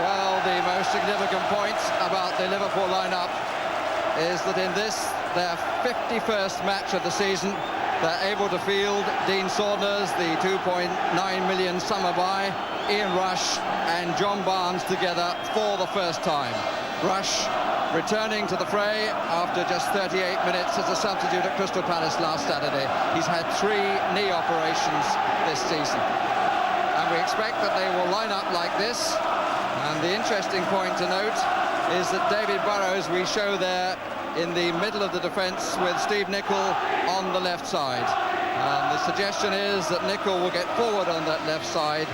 Well, the most significant point about the Liverpool lineup is that in this, their 51st match of the season, they're able to field Dean Saunders, the 2.9 million summer buy, Ian Rush and John Barnes together for the first time. Rush returning to the fray after just 38 minutes as a substitute at Crystal Palace last Saturday. He's had 3 knee operations this season. And we expect that they will line up like this. And the interesting point to note is that David Burrows we show there in the middle of the defence with Steve Nicol on the left side. And the suggestion is that Nicol will get forward on that left side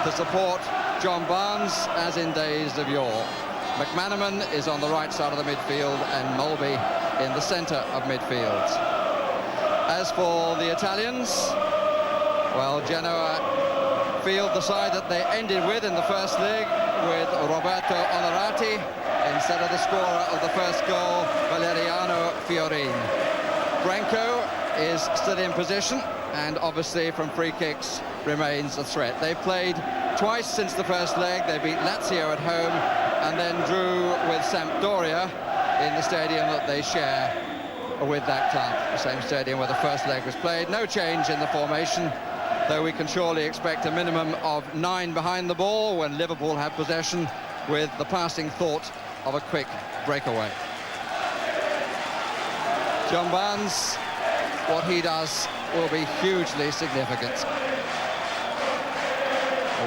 to support John Barnes as in days of yore. McManaman is on the right side of the midfield and Mulby in the centre of midfield. As for the Italians, well, Genoa field the side that they ended with in the first leg with Roberto Onorati instead of the scorer of the first goal, Valeriano Fiorin. Branco is still in position and obviously from free kicks remains a threat. They've played twice since the first leg. They beat Lazio at home and then drew with Sampdoria in the stadium that they share with that club, the same stadium where the first leg was played. No change in the formation, though we can surely expect a minimum of 9 behind the ball when Liverpool have possession, with the passing thought of a quick breakaway. John Barnes, what he does will be hugely significant.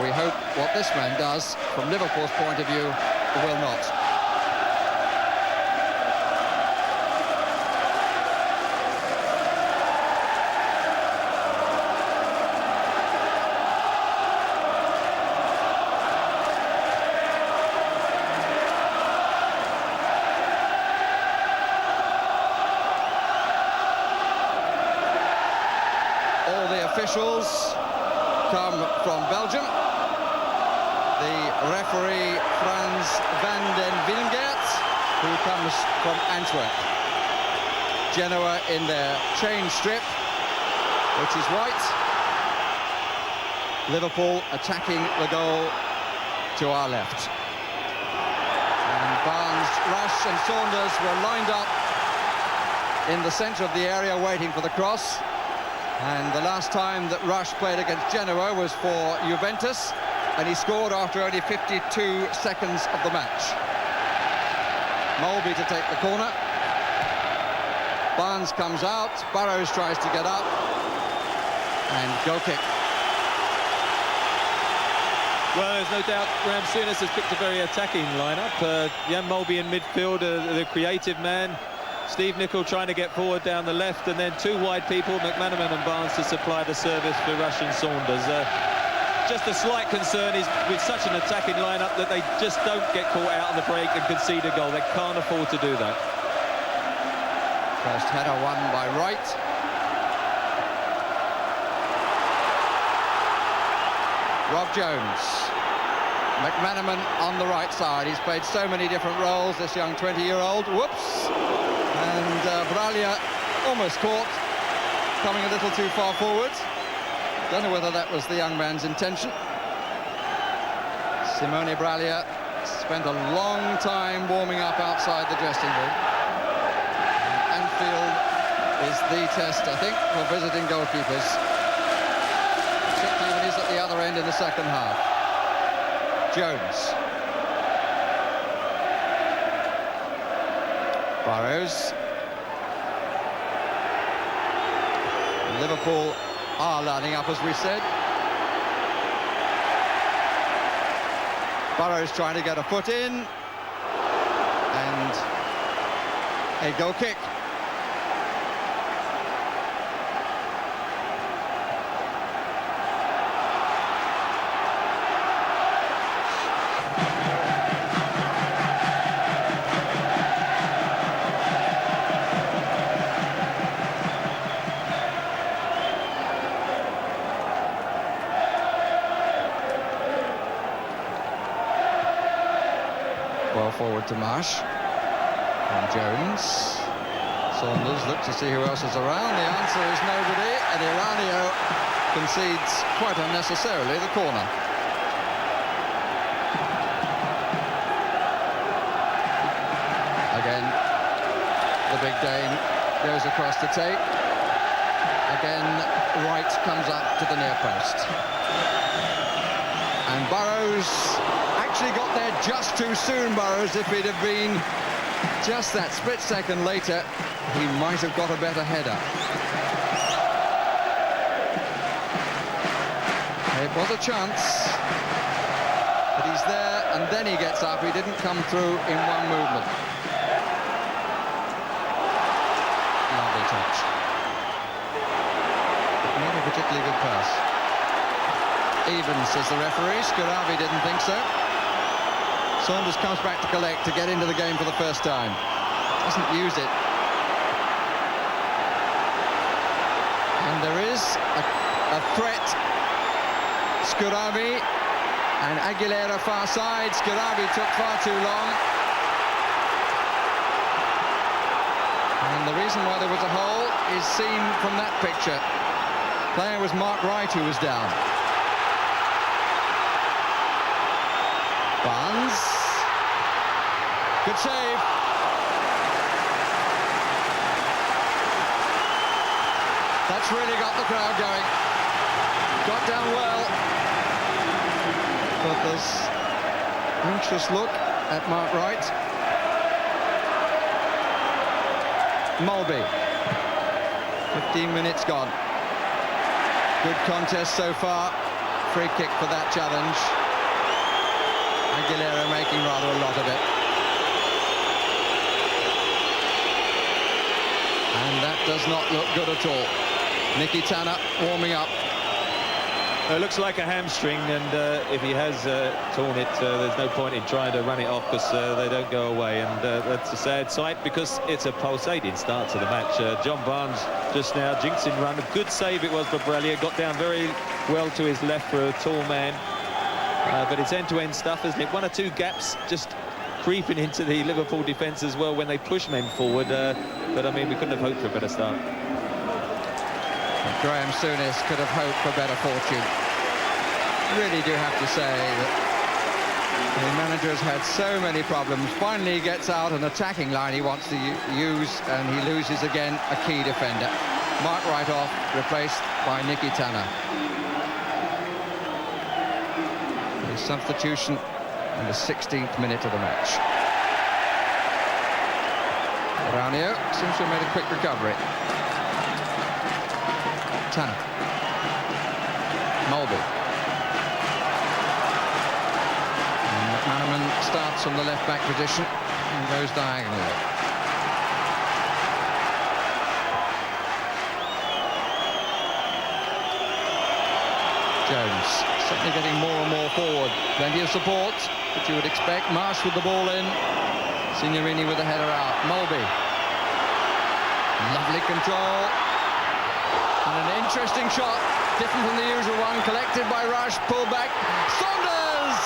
We hope what this man does, from Liverpool's point of view, will not. All the officials come from Belgium. The referee, Frans van den Wingert, who comes from Antwerp. Genoa in their change strip, which is white. Liverpool attacking the goal to our left. And Barnes, Rush and Saunders were lined up in the centre of the area waiting for the cross. And the last time that Rush played against Genoa was for Juventus, and he scored after only 52 seconds of the match. Mulby to take the corner. Barnes comes out, Burrows tries to get up, and goal kick. Well, there's no doubt Graham Souness has picked a very attacking lineup. Jan Mulby in midfield, the creative man. Steve Nicol trying to get forward down the left, and then 2 wide people, McManaman and Barnes, to supply the service for Rush and Saunders. Just a slight concern is with such an attacking lineup that they just don't get caught out on the break and concede a goal. They can't afford to do that. First header won by Wright. Rob Jones. McManaman on the right side. He's played so many different roles, this young 20-year-old. Whoops. And Braglia almost caught, coming a little too far forward. Don't know whether that was the young man's intention. Simone Braglia spent a long time warming up outside the dressing room. And Anfield is the test, I think, for visiting goalkeepers, particularly when he's at the other end in the second half. Jones. Burrows. Liverpool are lining up, as we said. Burrows trying to get a foot in. And a goal kick. Well forward to Marsh. And Jones. Saunders look to see who else is around. The answer is nobody, and Iranio concedes quite unnecessarily the corner. the big Dane goes across to take. Again, Wright comes up to the near post. And Burrows actually got there just too soon, Burrows. If he'd have been just that split second later, he might have got a better header. It was a chance, but he's there, and then he gets up. He didn't come through in one movement. Lovely touch. Not a particularly good pass. Even, says the referee. Scuravi didn't think so. Saunders comes back to collect to get into the game for the first time. Doesn't use it. And there is a threat. Scuravi and Aguilera far side. Scuravi took far too long. And the reason why there was a hole is seen from that picture. Player was Mark Wright, who was down. Barnes. Good save. That's really got the crowd going. Got down well. But there's an anxious look at Mark Wright. Mulby. 15 minutes gone. Good contest so far. Free kick for that challenge. Aguilera making rather a lot of it. And that does not look good at all. Nicky Tanner warming up. It looks like a hamstring, and if he has torn it, there's no point in trying to run it off, because they don't go away, and that's a sad sight, because it's a pulsating start to the match. John Barnes just now, jinxing run, a good save it was for Borrelia, got down very well to his left for a tall man, but it's end-to-end stuff, isn't it? One or two gaps just creeping into the Liverpool defence as well when they push men forward, but I mean, we couldn't have hoped for a better start. Graham Souness could have hoped for better fortune. Really do have to say that the manager has had so many problems. Finally he gets out an attacking line he wants to use, and he loses again a key defender. Mark Wright off, replaced by Nicky Tanner. His substitution in the 16th minute of the match. Raunio seems to have made a quick recovery. Tanner. Mulby. And McManaman starts from the left-back position and goes diagonally. Jones certainly getting more and more forward. Plenty of support, which you would expect. Marsh with the ball in. Signorini with the header out. Mulby. Lovely control. And an interesting shot, different from the usual one, collected by Rush, pulled back. Saunders!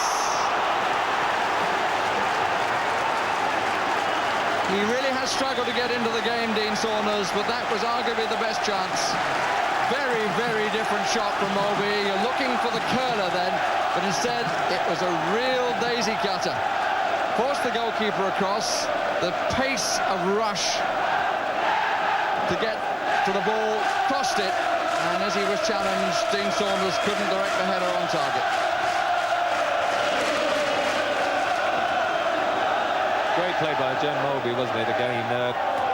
He really has struggled to get into the game, Dean Saunders, but that was arguably the best chance. Very, very different shot from Mulby. You're looking for the curler then, but instead it was a real daisy cutter. Forced the goalkeeper across. The pace of Rush to get to the ball, crossed it, and as he was challenged, Dean Saunders couldn't direct the header on target. Great play by John Mulby, wasn't it, again?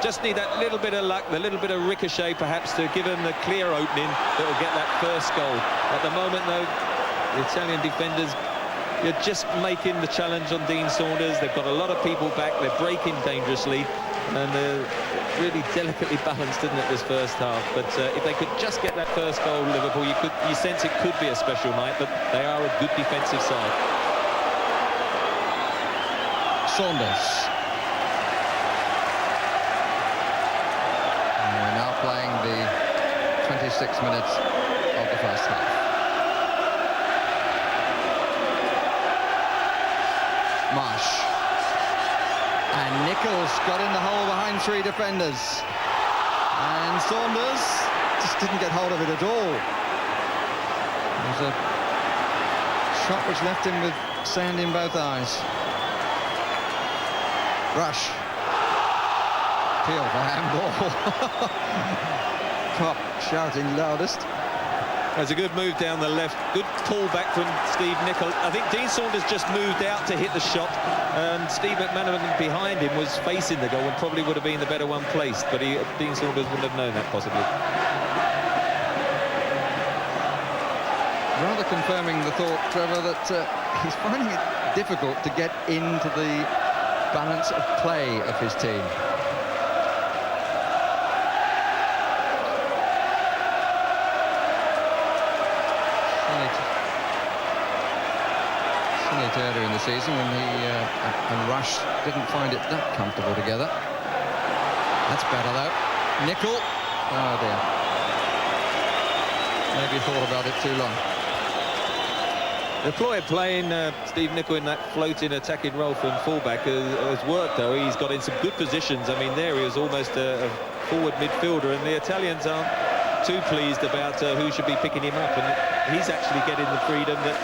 Just need that little bit of luck, the little bit of ricochet perhaps to give him the clear opening that will get that first goal. At the moment though, the Italian defenders, you're just making the challenge on Dean Saunders. They've got a lot of people back, they're breaking dangerously, and really delicately balanced, isn't it, this first half? But if they could just get that first goal, Liverpool, you sense it could be a special night, but they are a good defensive side. Saunders. And we're now playing the 26 minutes of the first half. Marsh. And Nichols got in the hole behind three defenders. And Saunders just didn't get hold of it at all. It was a shot which left him with sand in both eyes. Rush. appeal for handball. Top shouting loudest. There's a good move down the left. Good pull back from Steve Nicol. I think Dean Saunders just moved out to hit the shot, and Steve McManaman behind him was facing the goal and probably would have been the better one placed, but Dean Saunders wouldn't have known that possibly. Rather confirming the thought, Trevor, that he's finding it difficult to get into the balance of play of his team. Earlier in the season when he and Rush didn't find it that comfortable together. That's better though. Nicol. Oh dear. Maybe thought about it too long. The ploy of playing Steve Nicol in that floating attacking role from fullback has worked though. He's got in some good positions. I mean, there he was almost a forward midfielder, and the Italians aren't too pleased about who should be picking him up, and he's actually getting the freedom that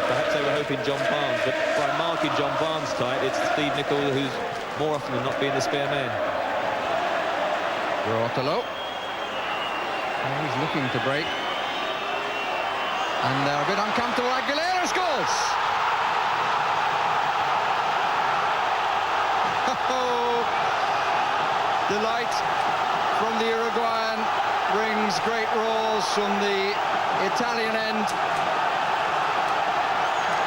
perhaps they were hoping John Barnes, but by marking John Barnes tight, it's Steve Nicol who's more often than not being the spare man. Ruotolo. He's looking to break. And they're a bit uncomfortable. Aguilera scores! Delight from the Uruguayan brings great roars from the Italian end.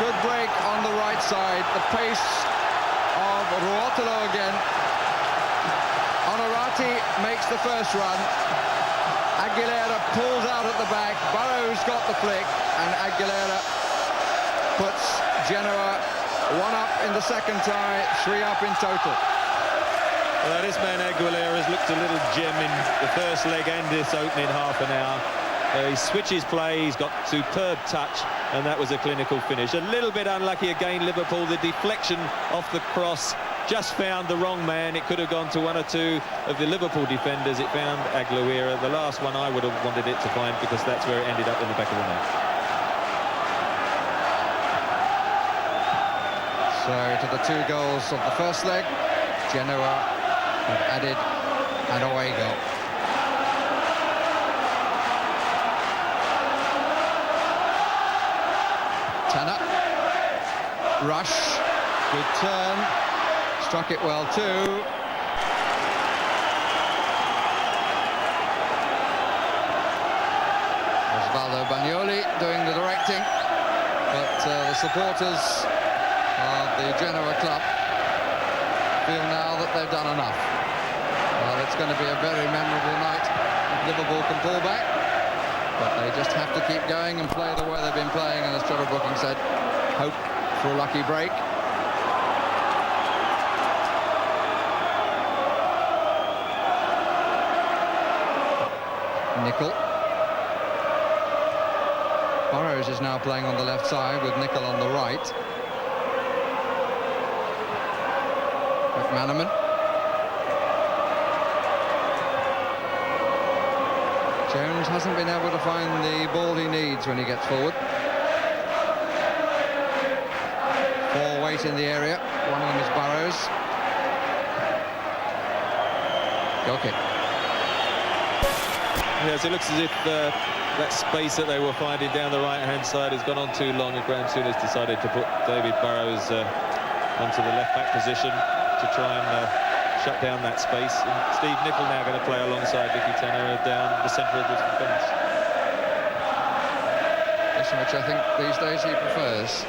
Good break on the right side. The pace of Ruotolo again. Onorati makes the first run. Aguilera pulls out at the back. Burrows got the flick, and Aguilera puts Genoa 1 up in the second tie, 3 up in total. Well, this man Aguilera has looked a little gem in the first leg and this opening half an hour. He switches play, he's got superb touch, and that was a clinical finish. A little bit unlucky again, Liverpool. The deflection off the cross just found the wrong man. It could have gone to one or two of the Liverpool defenders. It found Aguilera. The last one I would have wanted it to find, because that's where it ended up in the back of the net. So to the 2 goals of the first leg, Genoa have added an away goal. Tanner. Rush. Good turn. Struck it well too. Osvaldo Bagnoli doing the directing, but the supporters of the Genoa club feel now that they've done enough. Well, it's going to be a very memorable night if Liverpool can pull back, but they just have to keep going and play the way they've been playing, and as Trevor Brooking said, hope for a lucky break. Nicol. Burrows is now playing on the left side with Nicol on the right. McManaman. Jones hasn't been able to find the ball he needs when he gets forward. 4 weight in the area. One of them is Burrows. Goal kick. Yes, it looks as if that space that they were finding down the right-hand side has gone on too long, and Graham Souness decided to put David Burrows onto the left-back position to try and shut down that space. And Steve Nicol now going to play alongside Vicky Tanner down the centre of the defence. Which I think these days he prefers.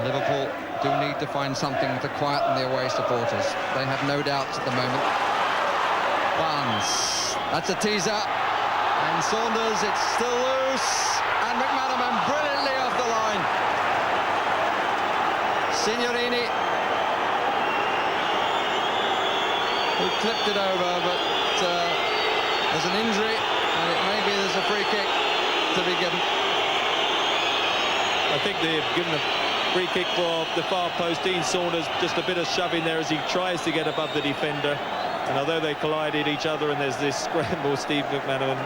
Liverpool do need to find something to quieten the away supporters. They have no doubts at the moment. Barnes, that's a teaser, and Saunders, it's still loose, and McManaman brilliantly off the line. Signorini, who clipped it over, but there's an injury, and maybe there's a free kick to be given. I think they've given a free kick for the far post. Dean Saunders, just a bit of shoving there as he tries to get above the defender. And although they collided each other and there's this scramble, Steve McManaman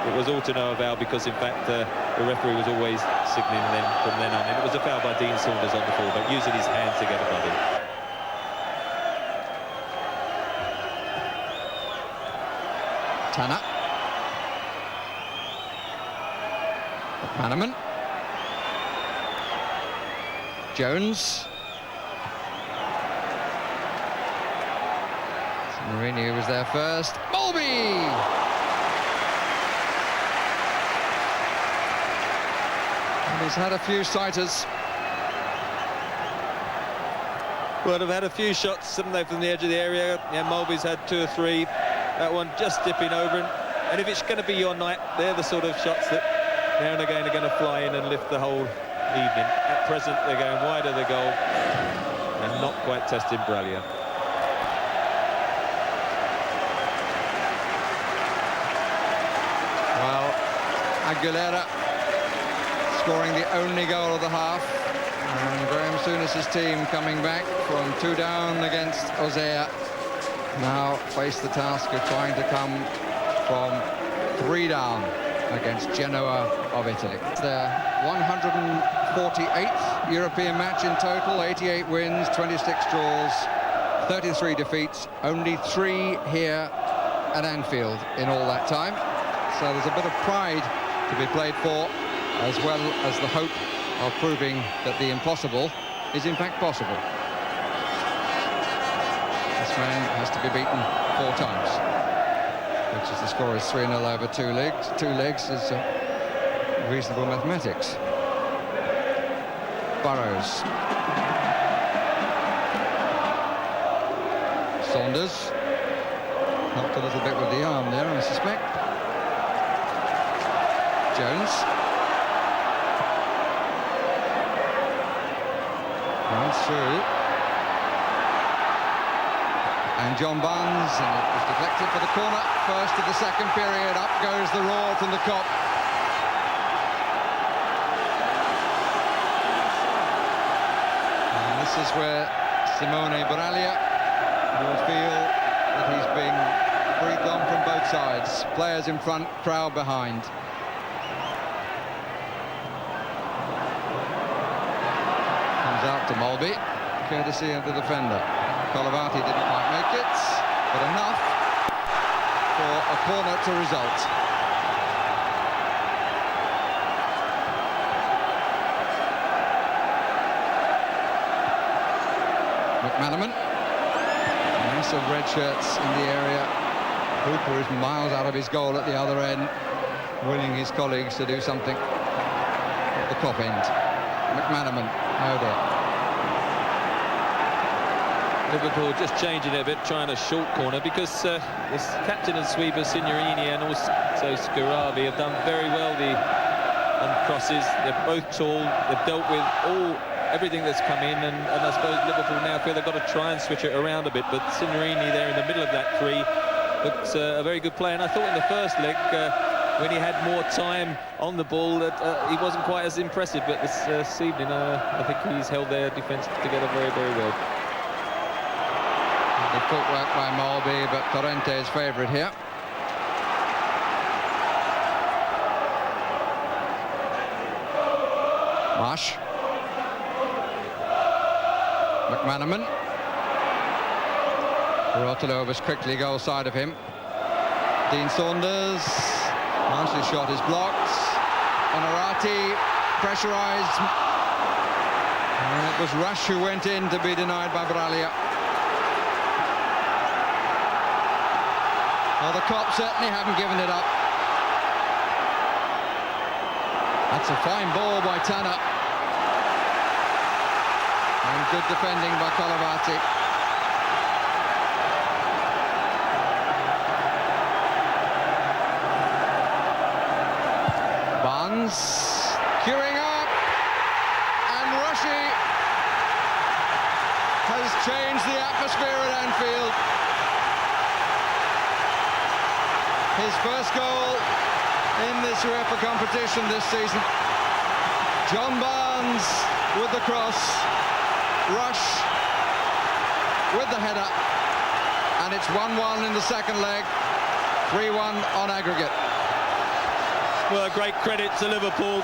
it was all to no avail, because in fact the referee was always signalling them from then on, and it was a foul by Dean Saunders on the full-back, using his hands to get above him. Tanner. McManaman. Jones. Mourinho was there first. Mulby! And he's had a few sighters. Well, they've had a few shots, haven't they, from the edge of the area. Yeah, Mulby's had 2 or 3. That one just dipping over. And if it's going to be your night, they're the sort of shots that now and again are going to fly in and lift the whole evening. At present, they're going wide of the goal and not quite testing Bralia. Well, Aguilera scoring the only goal of the half, and Graham Souness's team coming back from 2 down against Osea now face the task of trying to come from 3 down against Genoa of Italy. It's their 148th European match in total, 88 wins, 26 draws, 33 defeats, only 3 here at Anfield in all that time. So there's a bit of pride to be played for, as well as the hope of proving that the impossible is in fact possible. This man has to be beaten 4 times, which is the score is 3-0 over 2 legs. 2 legs is reasonable mathematics. Burrows. Saunders. Helped a little bit with the arm there, I suspect. Jones. Runs through. And John Barnes, and it was deflected for the corner. First of the second period, up goes the roar from the Cop. And this is where Simone Bralia will feel that he's being breathed on from both sides. Players in front, crowd behind. Comes out to Mulby, courtesy of the defender. Collaborazioni didn't quite make it, but enough for a corner to result. McManaman. Mass of red shirts in the area. Hooper is miles out of his goal at the other end, willing his colleagues to do something at the Cop end. McManaman, oh dear. Liverpool just changing it a bit, trying a short corner, because this captain and sweeper Signorini and also Scarabi have done very well on crosses. They're both tall. They've dealt with everything that's come in, and I suppose Liverpool now feel they've got to try and switch it around a bit. But Signorini there in the middle of that 3 looks a very good play. And I thought in the first leg, when he had more time on the ball, that he wasn't quite as impressive. But this evening, I think he's held their defence together very, very well. The footwork by Mulby, but Torrente's favourite here. Marsh. McManaman. Rotolo was quickly goal side of him. Dean Saunders. Marsh's shot is blocked. Onorati pressurised. And it was Rush who went in to be denied by Bralia. Well, the Cop certainly haven't given it up. That's a fine ball by Tanner. And good defending by Collaborazioni. Barnes queuing up, and Rushy has changed the atmosphere at Anfield. His first goal in this UEFA competition this season. John Barnes with the cross. Rush with the header, and it's 1-1 in the second leg, 3-1 on aggregate. Well, a great credit to Liverpool.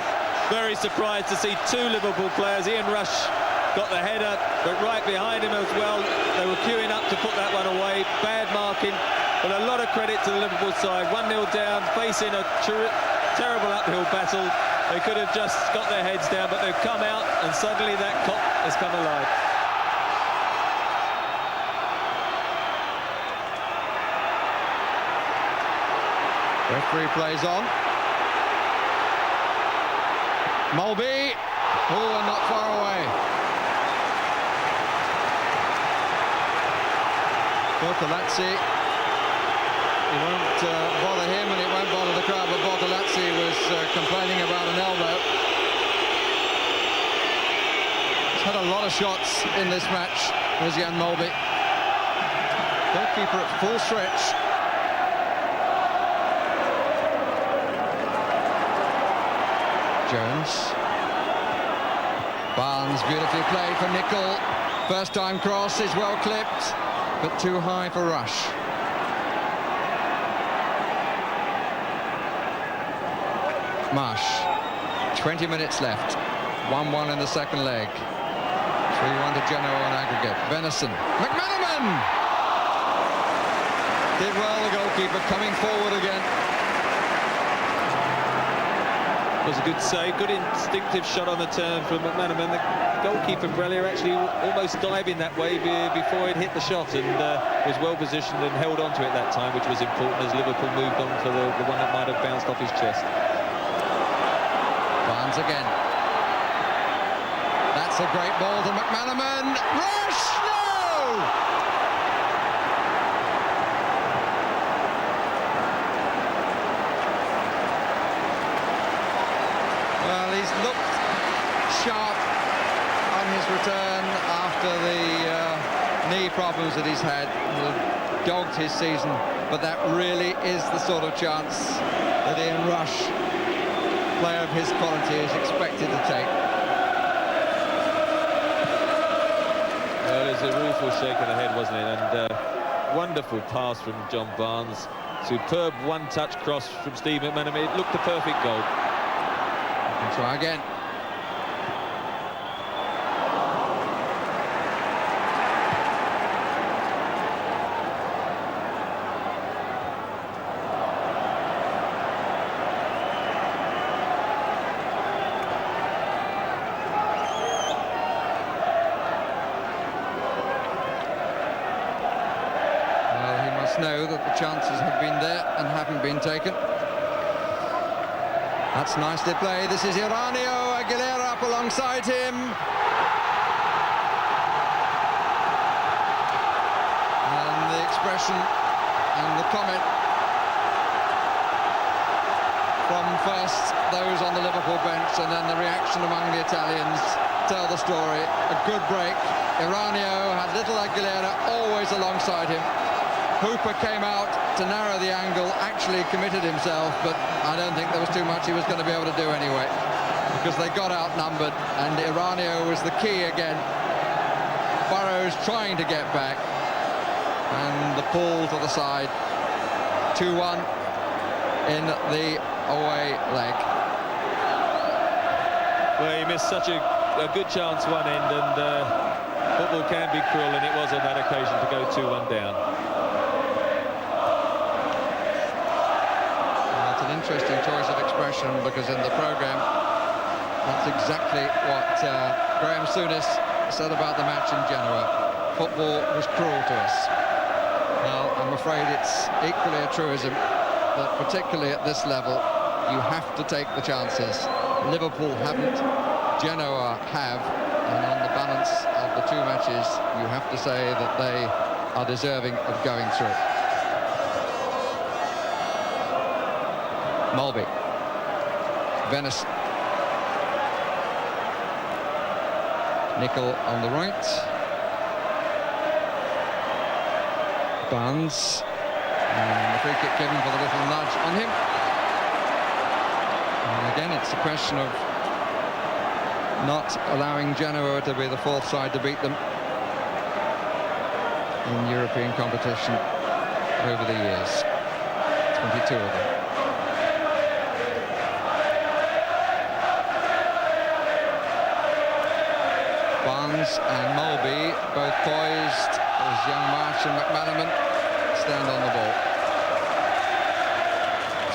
Very surprised to see two Liverpool players. Ian Rush got the header, but right behind him as well. They were queuing up to put that one away. Bad marking, but a lot of credit to the Liverpool side. 1-0 down, facing a terrible uphill battle. They could have just got their heads down, but they've come out, and suddenly that Kop has come alive. Referee plays on. Mulby. Oh, and not far away. Bortolazzi. It won't bother him, and it won't bother the crowd, but Bortolazzi was complaining about an elbow. He's had a lot of shots in this match, was Jan Mulby. Goalkeeper at full stretch. Jones. Barnes, beautifully played for Nicol. First time cross is well clipped, but too high for Rush. Marsh. 20 minutes left. 1-1 in the second leg. 3-1 to Genoa on aggregate. Venison. McManaman! Did well, the goalkeeper, coming forward again. It was a good save, good instinctive shot on the turn from McManaman. The goalkeeper, Brelia, actually almost diving that way before it hit the shot, and was well positioned and held on to it that time, which was important as Liverpool moved on for the one that might have bounced off his chest. Barnes again. That's a great ball to McManaman. Rush! No! Well, he's looked sharp on his return after the knee problems that he's had. He's dogged his season, but that really is the sort of chance that Ian Rush, player of his quality, is expected to take. Well, it was a rueful shake of the head, wasn't it? And wonderful pass from John Barnes. Superb one-touch cross from Steve McManaman. It looked a perfect goal. And try again. Know that the chances have been there and haven't been taken. That's nicely played. This is Iranio. Aguilera up alongside him. And the expression and the comment from first those on the Liverpool bench and then the reaction among the Italians tell the story. A good break. Iranio had little Aguilera always alongside him. Hooper came out to narrow the angle, actually committed himself, but I don't think there was too much he was going to be able to do anyway, because they got outnumbered, and Iranio was the key again. Burrows trying to get back, and the pull to the side. 2-1 in the away leg. Well, he missed such a good chance one end, and football can be cruel, and it was on that occasion to go 2-1 down. Interesting choice of expression, because in the programme that's exactly what Graham Souness said about the match in Genoa. Football was cruel to us. Well, I'm afraid it's equally a truism that particularly at this level you have to take the chances. Liverpool haven't, Genoa have, and on the balance of the two matches you have to say that they are deserving of going through. Mulby. Venice. Nicol on the right. Barnes. And the free kick given for the little nudge on him. And again, it's a question of not allowing Genoa to be the fourth side to beat them in European competition over the years. 22 of them. Barrows and Mulby both poised as young Marsh and McManaman stand on the ball.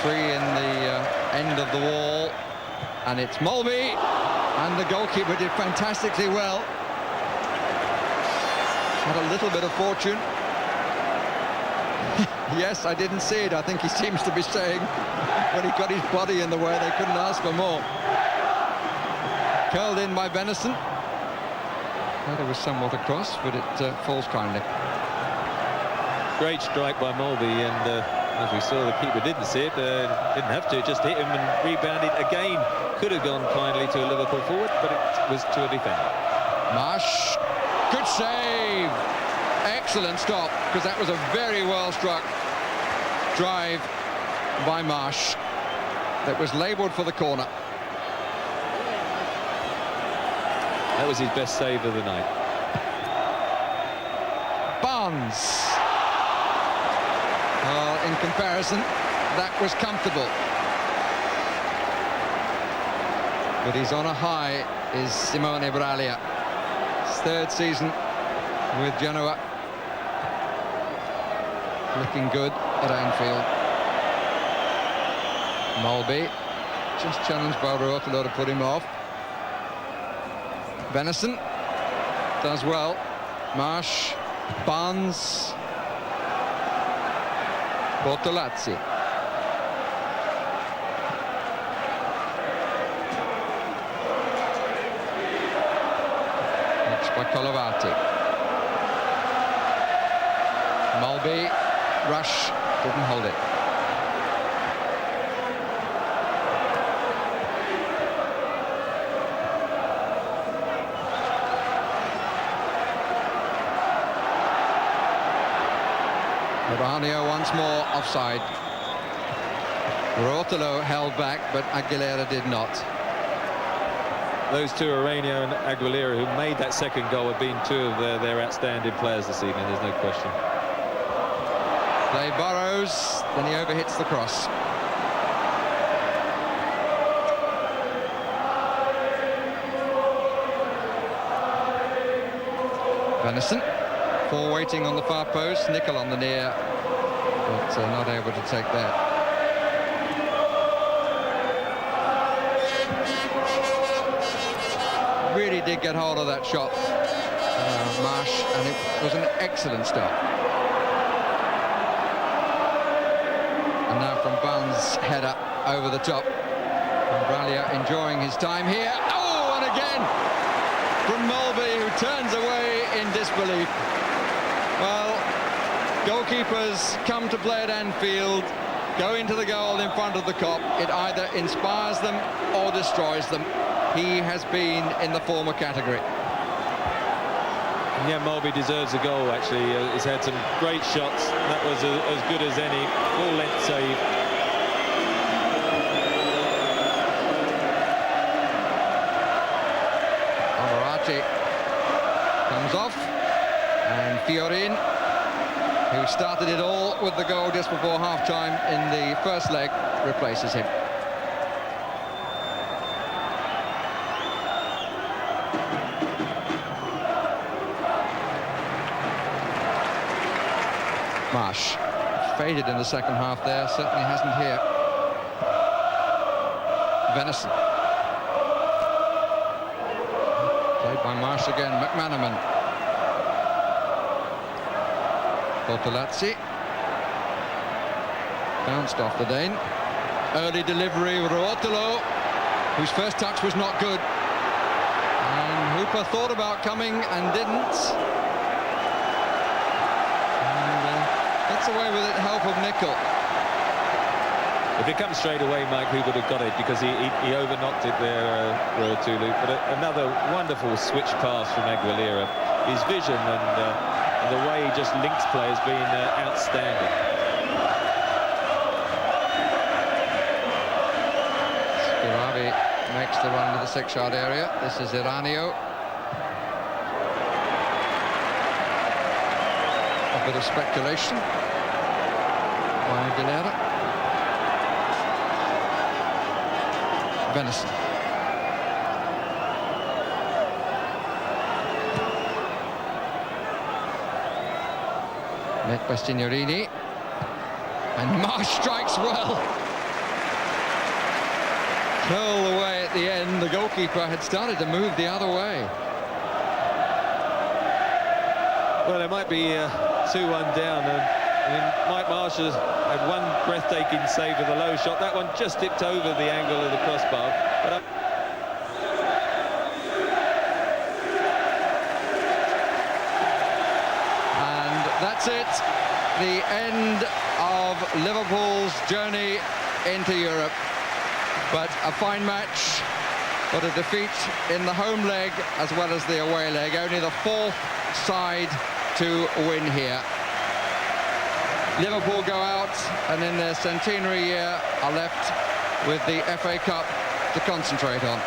3 in the end of the wall, and it's Mulby, and the goalkeeper did fantastically well. Had a little bit of fortune. Yes, I didn't see it. I think he seems to be saying when he got his body in the way, they couldn't ask for more. Curled in by Venison. Thought it was somewhat across, but it falls kindly. Great strike by Mulby, and as we saw, the keeper didn't see it, didn't have to, just hit him and rebounded again. Could have gone kindly to a Liverpool forward, but it was to a defender. Marsh, good save. Excellent stop, because that was a very well struck drive by Marsh that was labelled for the corner. That was his best save of the night. Barnes. In comparison, that was comfortable. But he's on a high, is Simone Braglia. His 3rd season with Genoa. Looking good at Anfield. Mulby just challenged by Ruotolo to put him off. Venison does well. Marsh, Barnes, Bortolazzi. Next by Colavati. Mulby, rush, didn't hold it. Ranio once more offside. Ruotolo held back, but Aguilera did not. Those two, Aranio and Aguilera, who made that second goal, have been 2 of their outstanding players this evening, there's no question. Play Burrows, then he overhits the cross. Venison, 4 waiting on the far post, Nickel on the near, but not able to take that. Really did get hold of that shot, Marsh, and it was an excellent stop. And now from Barnes' header over the top. And Braglia enjoying his time here. Oh, and again from Mulby, who turns away in disbelief. Well, goalkeepers come to play at Anfield, go into the goal in front of the Kop. It either inspires them or destroys them. He has been in the former category. Yeah, Mulby deserves a goal, actually. He's had some great shots. That was as good as any. Full-length save. Collaborazioni comes off. And Fiorin, who started it all with the goal just before half-time in the first leg, replaces him. Marsh faded in the second half there, certainly hasn't here. Venison. Played by Marsh again, McManaman. Bortolazzi. Bounced off the Dane. Early delivery, Ruotolo, whose first touch was not good. And Hooper thought about coming and didn't. Gets away with it, help of Nickel. If it comes straight away, Mike, who would have got it, because he overknocked it there, Ruotolo. But another wonderful switch pass from Aguilera. His vision and the way he just links play has been outstanding. Skiravi makes the run to the 6-yard area. This is Iranio. A bit of speculation by Aguilera. Venison. Signorini. And Marsh strikes well. Curl away at the end. The goalkeeper had started to move the other way. Well, there might be 2-1 down. I mean, Mike Marsh has had one breathtaking save with a low shot. That one just tipped over the angle of the crossbar. But and that's it. The end of Liverpool's journey into Europe. But a fine match, but a defeat in the home leg as well as the away leg. Only the fourth side to win here. Liverpool go out and in their centenary year are left with the FA Cup to concentrate on.